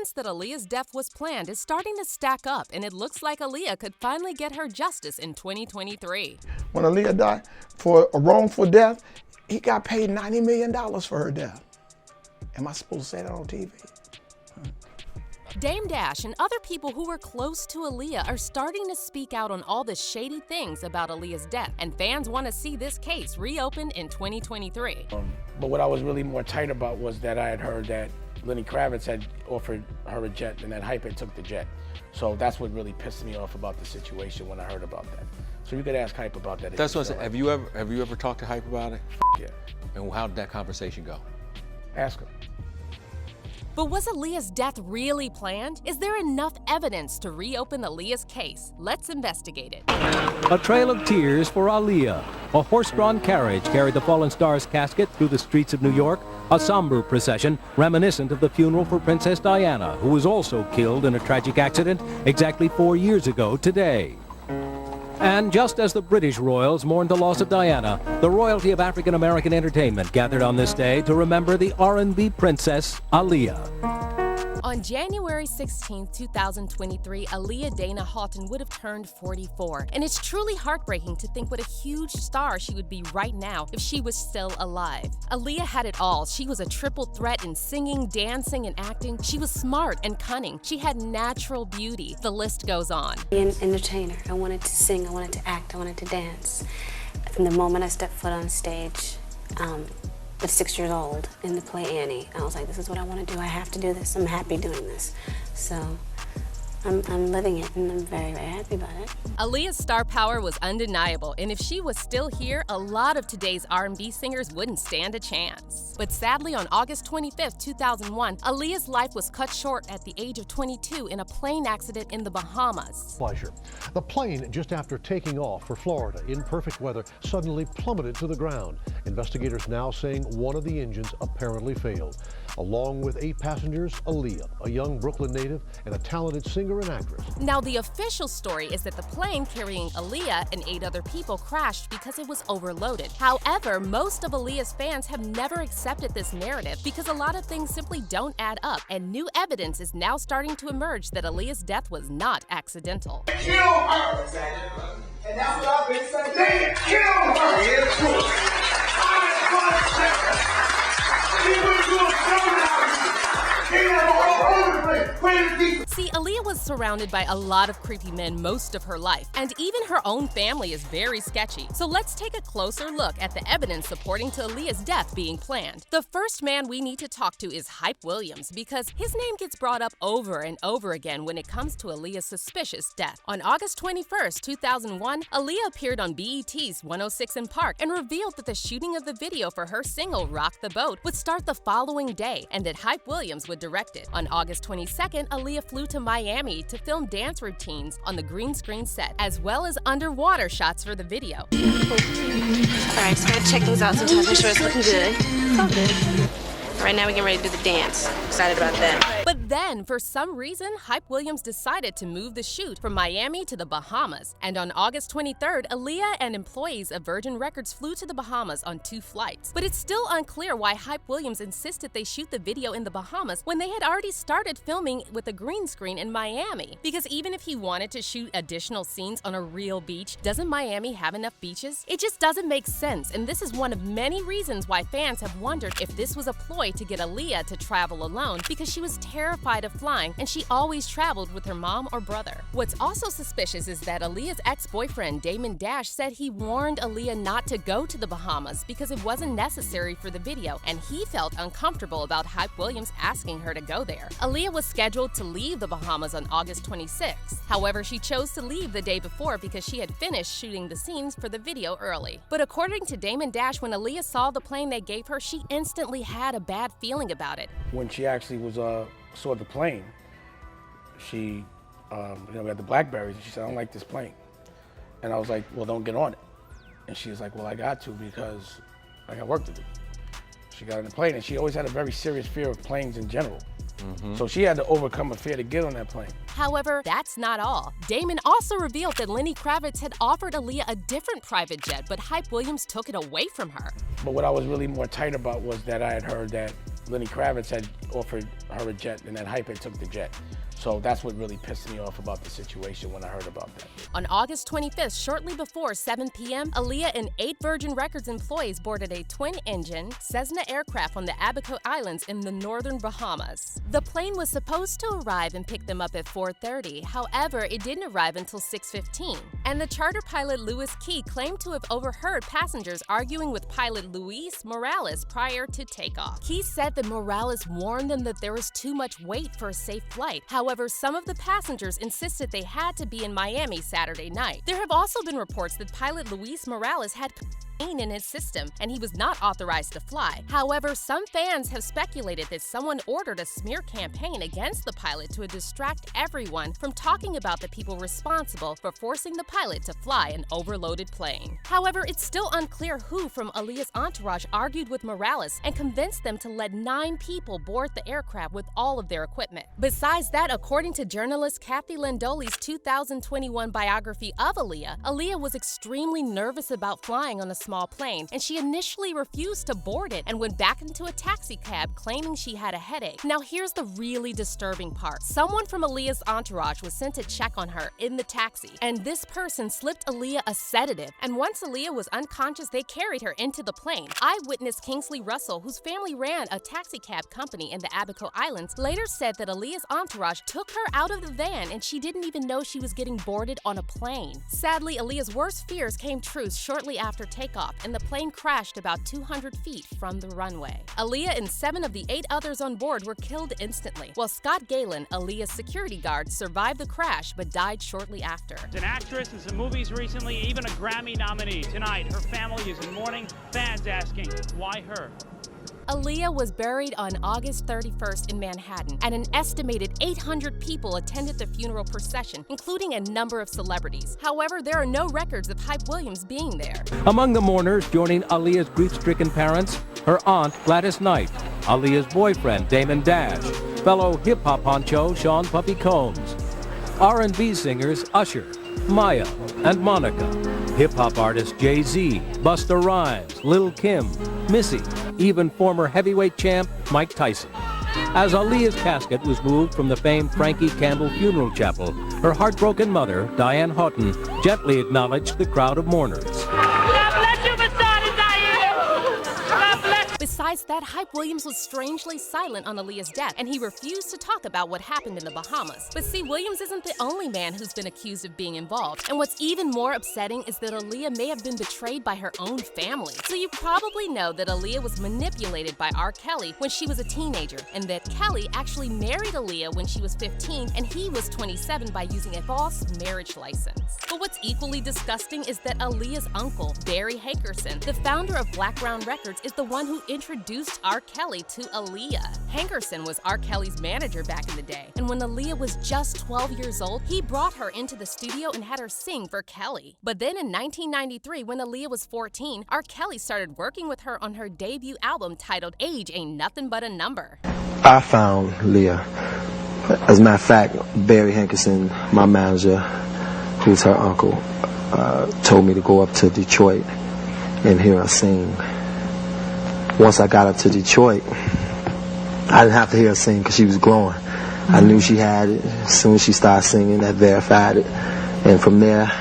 evidence that Aaliyah's death was planned is starting to stack up, and it looks like Aaliyah could finally get her justice in 2023. When Aaliyah died for a wrongful death, he got paid $90 million for her death. Am I supposed to say that on TV? Dame Dash and other people who were close to Aaliyah are starting to speak out on all the shady things about Aaliyah's death, and fans want to see this case reopened in 2023. But what I was really more tight about was that I had heard that Lenny Kravitz had offered her a jet and that Hype had took the jet. So that's what really pissed me off about the situation when I heard about that. So you could ask Hype about that. That's what I said. Have you ever talked to Hype about it? Yeah. And how did that conversation go? Ask him. But was Aaliyah's death really planned? Is there enough evidence to reopen Aaliyah's case? Let's investigate it. A trail of tears for Aaliyah. A horse-drawn carriage carried the fallen star's casket through the streets of New York, a somber procession reminiscent of the funeral for Princess Diana, who was also killed in a tragic accident exactly 4 years ago today. And just as the British royals mourned the loss of Diana, the royalty of African-American entertainment gathered on this day to remember the R&B princess, Aaliyah. On January 16, 2023, Aaliyah Dana Houghton would have turned 44. And it's truly heartbreaking to think what a huge star she would be right now if she was still alive. Aaliyah had it all. She was a triple threat in singing, dancing, and acting. She was smart and cunning. She had natural beauty. The list goes on. An entertainer. I wanted to sing, I wanted to act, I wanted to dance. From the moment I stepped foot on stage, at 6 years old in the play Annie, I was like, this is what I want to do. I have to do this. I'm happy doing this. So I'm living it, and I'm very, very happy about it. Aaliyah's star power was undeniable, and if she was still here, a lot of today's R&B singers wouldn't stand a chance. But sadly, on August 25, 2001, Aaliyah's life was cut short at the age of 22 in a plane accident in the Bahamas. Pleasure. The plane, just after taking off for Florida in perfect weather, suddenly plummeted to the ground. Investigators now saying one of the engines apparently failed. Along with 8 passengers, Aaliyah, a young Brooklyn native and a talented singer and actress. Now, the official story is that the plane carrying Aaliyah and 8 other people crashed because it was overloaded. However, most of Aaliyah's fans have never accepted this narrative because a lot of things simply don't add up, and new evidence is now starting to emerge that Aaliyah's death was not accidental. Kill her! And that's what I've been saying. They killed her! She went to a See, Aaliyah was surrounded by a lot of creepy men most of her life, and even her own family is very sketchy. So let's take a closer look at the evidence supporting to Aaliyah's death being planned. The first man we need to talk to is Hype Williams, because his name gets brought up over and over again when it comes to Aaliyah's suspicious death. On August 21, 2001, Aaliyah appeared on BET's 106 & Park and revealed that the shooting of the video for her single Rock the Boat would start the following day, and that Hype Williams would direct it. On August 22nd, Aaliyah flew to Miami to film dance routines on the green screen set, as well as underwater shots for the video. All right, so I gotta check things out sometimes, make sure it's looking good. It's all good. Right now, we're getting ready to do the dance. Excited about that. But then, for some reason, Hype Williams decided to move the shoot from Miami to the Bahamas. And on August 23rd, Aaliyah and employees of Virgin Records flew to the Bahamas on 2 flights. But it's still unclear why Hype Williams insisted they shoot the video in the Bahamas when they had already started filming with a green screen in Miami. Because even if he wanted to shoot additional scenes on a real beach, doesn't Miami have enough beaches? It just doesn't make sense, and this is one of many reasons why fans have wondered if this was a ploy to get Aaliyah to travel alone, because she was terrified of flying and she always traveled with her mom or brother. What's also suspicious is that Aaliyah's ex-boyfriend Damon Dash said he warned Aaliyah not to go to the Bahamas because it wasn't necessary for the video, and he felt uncomfortable about Hype Williams asking her to go there. Aaliyah was scheduled to leave the Bahamas on August 26th. However, she chose to leave the day before because she had finished shooting the scenes for the video early. But according to Damon Dash, when Aaliyah saw the plane they gave her, she instantly had a bad feeling about it. When she actually saw the plane, she we had the Blackberries, and she said, I don't like this plane. And I was like, well, don't get on it. And she was like, well, I got to because I got work to do. She got on the plane, and she always had a very serious fear of planes in general. So she had to overcome a fear to get on that plane. However, that's not all. Damon also revealed that Lenny Kravitz had offered Aaliyah a different private jet, but Hype Williams took it away from her. But what I was really more tight about was that I had heard that Lenny Kravitz had offered her a jet, and then Hype had took the jet. So that's what really pissed me off about the situation when I heard about that. On August 25th, shortly before 7 p.m., Aaliyah and 8 Virgin Records employees boarded a twin-engine Cessna aircraft on the Abaco Islands in the northern Bahamas. The plane was supposed to arrive and pick them up at 4:30. However, it didn't arrive until 6:15. And the charter pilot Louis Key claimed to have overheard passengers arguing with pilot Luis Morales prior to takeoff. Key said that Morales warned them that there was too much weight for a safe flight. However, some of the passengers insisted they had to be in Miami Saturday night. There have also been reports that pilot Luis Morales had in his system and he was not authorized to fly. However, some fans have speculated that someone ordered a smear campaign against the pilot to distract everyone from talking about the people responsible for forcing the pilot to fly an overloaded plane. However, it's still unclear who from Aaliyah's entourage argued with Morales and convinced them to let 9 people board the aircraft with all of their equipment. Besides that, according to journalist Kathy Landoli's 2021 biography of Aaliyah, Aaliyah was extremely nervous about flying on a small plane, and she initially refused to board it and went back into a taxi cab claiming she had a headache. Now here's the really disturbing part. Someone from Aaliyah's entourage was sent to check on her in the taxi, and this person slipped Aaliyah a sedative, and once Aaliyah was unconscious, they carried her into the plane. Eyewitness Kingsley Russell, whose family ran a taxi cab company in the Abaco Islands, later said that Aaliyah's entourage took her out of the van and she didn't even know she was getting boarded on a plane. Sadly, Aaliyah's worst fears came true shortly after takeoff, and the plane crashed about 200 feet from the runway. Aaliyah and 7 of the 8 others on board were killed instantly, while Scott Galen, Aaliyah's security guard, survived the crash but died shortly after. An actress in some movies recently, even a Grammy nominee. Tonight, her family is in mourning, fans asking, why her? Aaliyah was buried on August 31st in Manhattan, and an estimated 800 people attended the funeral procession, including a number of celebrities. However, there are no records of Hype Williams being there. Among the mourners joining Aaliyah's grief-stricken parents, her aunt Gladys Knight, Aaliyah's boyfriend Damon Dash, fellow hip-hop honcho Sean Puffy Combs, R&B singers Usher, Maya, and Monica, hip-hop artists Jay-Z, Busta Rhymes, Lil' Kim, Missy, even former heavyweight champ Mike Tyson. As Aaliyah's casket was moved from the famed Frankie Campbell Funeral Chapel, her heartbroken mother, Diane Houghton, gently acknowledged the crowd of mourners. Besides that, Hype Williams was strangely silent on Aaliyah's death, and he refused to talk about what happened in the Bahamas. But see, Williams isn't the only man who's been accused of being involved. And what's even more upsetting is that Aaliyah may have been betrayed by her own family. So you probably know that Aaliyah was manipulated by R. Kelly when she was a teenager, and that Kelly actually married Aaliyah when she was 15 and he was 27 by using a false marriage license. But what's equally disgusting is that Aaliyah's uncle, Barry Hankerson, the founder of Blackground Records, is the one who introduced R. Kelly to Aaliyah. Hankerson was R. Kelly's manager back in the day, and when Aaliyah was just 12 years old, he brought her into the studio and had her sing for Kelly. But then in 1993, when Aaliyah was 14, R. Kelly started working with her on her debut album titled Age Ain't Nothing But a Number. I found Leah. As a matter of fact, Barry Hankerson, my manager, who's her uncle, told me to go up to Detroit and hear her sing. Once I got up to Detroit, I didn't have to hear her sing because she was glowing. I knew she had it. As soon as she started singing, that verified it. And from there,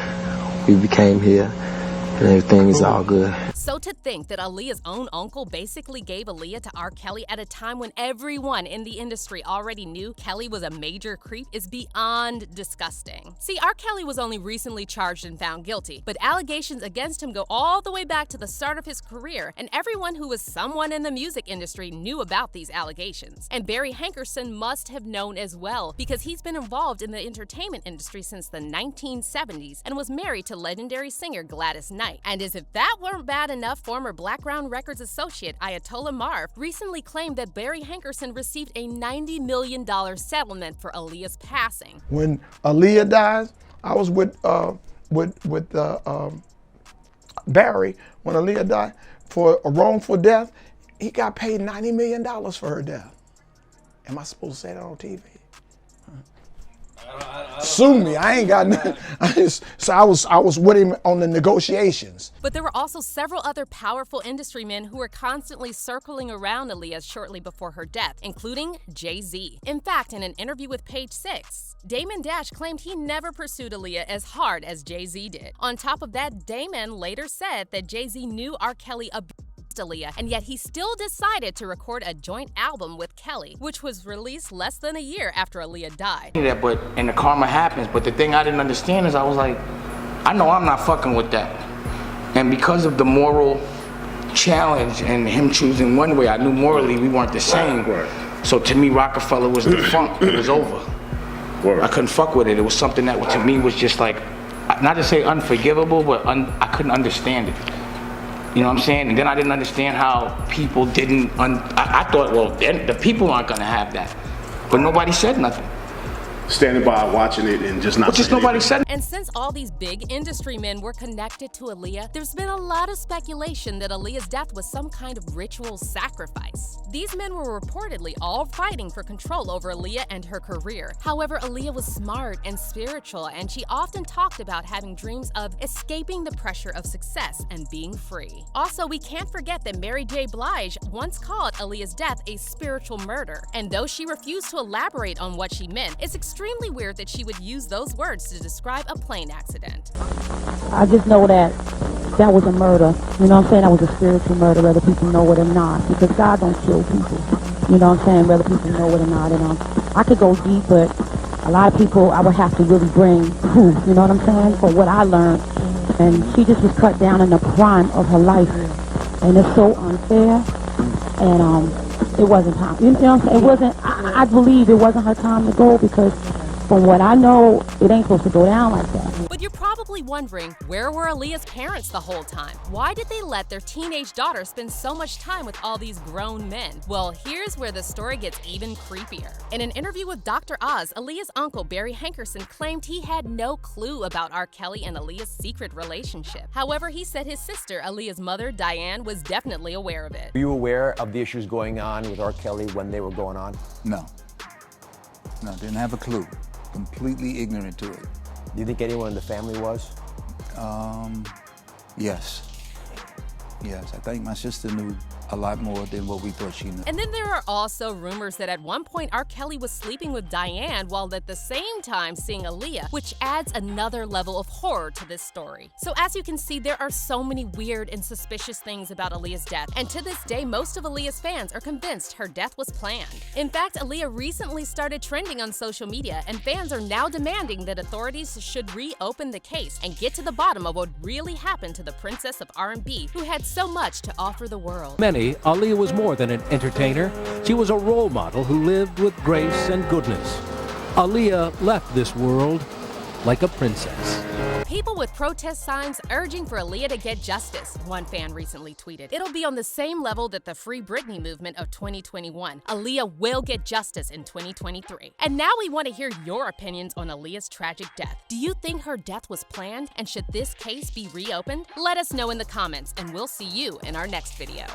we became here, and everything is all good. So to think that Aaliyah's own uncle basically gave Aaliyah to R. Kelly at a time when everyone in the industry already knew Kelly was a major creep is beyond disgusting. See, R. Kelly was only recently charged and found guilty, but allegations against him go all the way back to the start of his career, and everyone who was someone in the music industry knew about these allegations. And Barry Hankerson must have known as well, because he's been involved in the entertainment industry since the 1970s and was married to legendary singer Gladys Knight. And as if that weren't bad enough, former Blackground Records associate Ayatollah Marv recently claimed that Barry Hankerson received a $90 million settlement for Aaliyah's passing. When Aaliyah dies, I was with Barry when Aaliyah died for a wrongful death. He got paid $90 million for her death. Am I supposed to say that on TV? I Sue me. I ain't got nothing. So I was with him on the negotiations. But there were also several other powerful industry men who were constantly circling around Aaliyah shortly before her death, including Jay-Z. In fact, in an interview with Page Six, Damon Dash claimed he never pursued Aaliyah as hard as Jay-Z did. On top of that, Damon later said that Jay-Z knew R. Kelly abused Aaliyah, and yet he still decided to record a joint album with Kelly, which was released less than a year after Aaliyah died. And the karma happens, but the thing I didn't understand is I was like, I know I'm not fucking with that. And because of the moral challenge and him choosing one way, I knew morally we weren't the same. So to me, Rockefeller was defunct. It was over. I couldn't fuck with it. It was something that to me was just like, not to say unforgivable, but I couldn't understand it. You know what I'm saying? And then I didn't understand how people didn't, I thought, well, then the people aren't gonna have that. But nobody said nothing. Standing by, watching it, and just not saying nobody said. And since all these big industry men were connected to Aaliyah, there's been a lot of speculation that Aaliyah's death was some kind of ritual sacrifice. These men were reportedly all fighting for control over Aaliyah and her career. However, Aaliyah was smart and spiritual, and she often talked about having dreams of escaping the pressure of success and being free. Also, we can't forget that Mary J. Blige once called Aaliyah's death a spiritual murder. And though she refused to elaborate on what she meant, it's extremely weird that she would use those words to describe a plane accident. I just know that was a murder. You know what I'm saying? That was a spiritual murder, whether people know it or not. Because God don't kill people. You know what I'm saying? Whether people know it or not. And I could go deep, but a lot of people I would have to really bring proof. You know what I'm saying? For what I learned. And she just was cut down in the prime of her life. And it's so unfair. And it wasn't time. You know what I'm saying? It wasn't, I believe it wasn't her time to go, because from what I know, it ain't supposed to go down like that. But you're probably wondering, where were Aaliyah's parents the whole time? Why did they let their teenage daughter spend so much time with all these grown men? Well, here's where the story gets even creepier. In an interview with Dr. Oz, Aaliyah's uncle, Barry Hankerson, claimed he had no clue about R. Kelly and Aaliyah's secret relationship. However, he said his sister, Aaliyah's mother, Diane, was definitely aware of it. Were you aware of the issues going on with R. Kelly when they were going on? No, didn't have a clue. Completely ignorant to it. Do you think anyone in the family was? Yes. I think my sister knew a lot more than what we thought she knew. And then there are also rumors that at one point R. Kelly was sleeping with Diane while at the same time seeing Aaliyah, which adds another level of horror to this story. So as you can see, there are so many weird and suspicious things about Aaliyah's death, and to this day, most of Aaliyah's fans are convinced her death was planned. In fact, Aaliyah recently started trending on social media, and fans are now demanding that authorities should reopen the case and get to the bottom of what really happened to the princess of R&B, who had so much to offer the world. Aaliyah was more than an entertainer. She was a role model who lived with grace and goodness. Aaliyah left this world like a princess. People with protest signs urging for Aaliyah to get justice, one fan recently tweeted. It'll be on the same level that the Free Britney movement of 2021. Aaliyah will get justice in 2023. And now we want to hear your opinions on Aaliyah's tragic death. Do you think her death was planned? And should this case be reopened? Let us know in the comments, and we'll see you in our next video.